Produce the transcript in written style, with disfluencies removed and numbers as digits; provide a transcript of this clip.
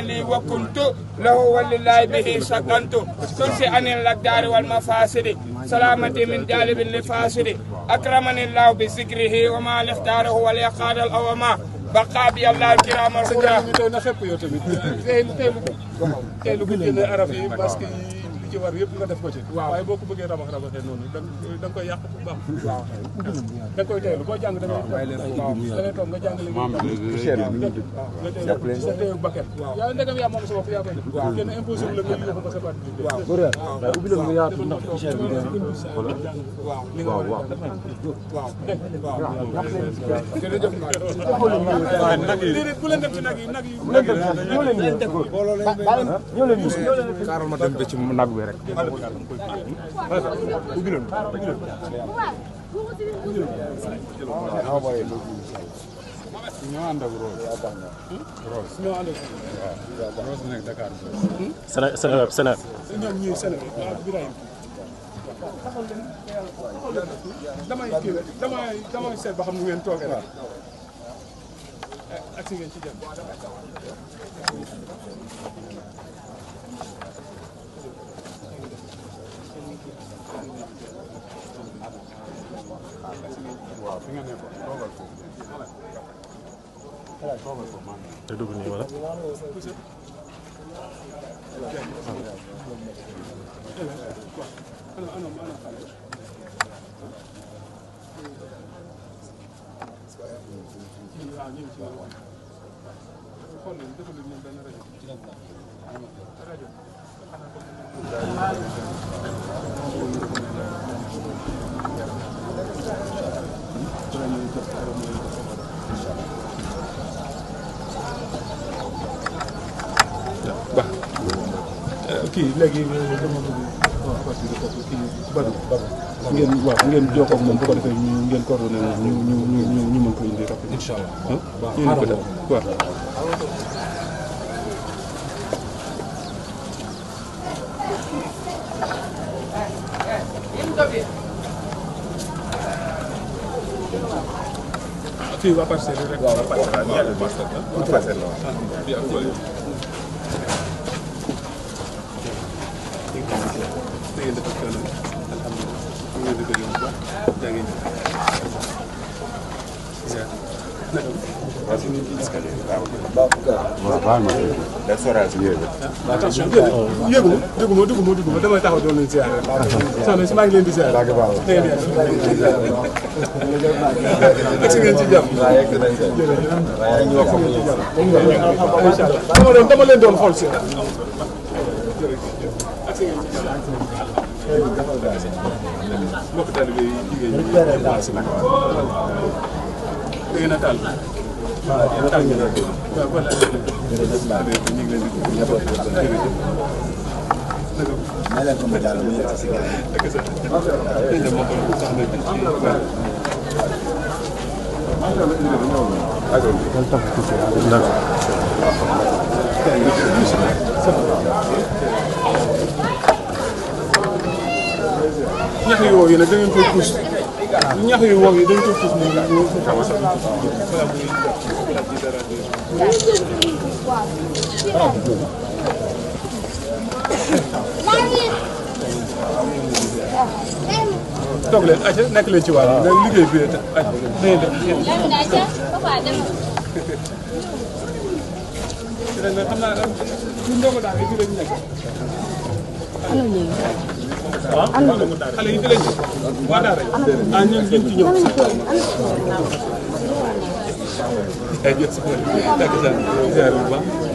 لي وكنت له ولله به سكنت تنسي عن الأقدار والمفاسد سلامتي من جالب لفاسد أكرمني الله بذكره وما اختاره وليقاد الأوما بقى بي الله الكرام الخير ci war yëpp nga def ko ci waaye boo ko bëggee rabax rabaxee noonu da nga koy yàq bu baax waaw da nga koy teelu boo jàng da ngay toog nga jàng li nga teelu sa teeyu bakket yaa ndegam yaa moom sa bopp yaa koy def kenn imposé wu la nga yóbbu ko sa baat bi waaw ubbi la nga yaatu ndax cher bi waaw li nga waaw jërëjëf bu leen dem ci nag yi ñoo leen kaaral ma dem ba ci nag bi rek ubbi leen ñoo ànd ak Rose ñoo ànd ak Rose nekk Dakar Sénégal ñoom ñii Sénégal Birahim damay seet ba xam nu ngeen toogee rek ak si ngeen ci jëm waaw fi nga nekkoon toogal foofu te dugg nii wala kii léegi dama bëgg kii Badou ngeen jokkoo ak moom bu ko defee ngeen coordonné ñu mën ko indi rapide incha allah waaw ko def waaw kii waa parcelle rek waa parcelle attention yëguma damay taxaw doon leen ziar soxna si maa ngi leen di ziar ak si ngeen ci jàmm dama leen doon xool si mbokk taalibe yi jigéen ñi si nag da ngeen a taal waaw taal ngeen a waaw voilà ñu ngi leen di may leen ko ma jàll mu yegg si gars ñax yu wow yi nag da ngeen koy pousse ñax yu wow yi da ngeen koy pousse mu toog leen acca nekk leen ci wàll liggéey bi ta xam naa ñu ndogu daal yi fi lañ nekk xale yi fi lañ waa daara ah ñun ñu ci ñëw ay jot si ziar bu baax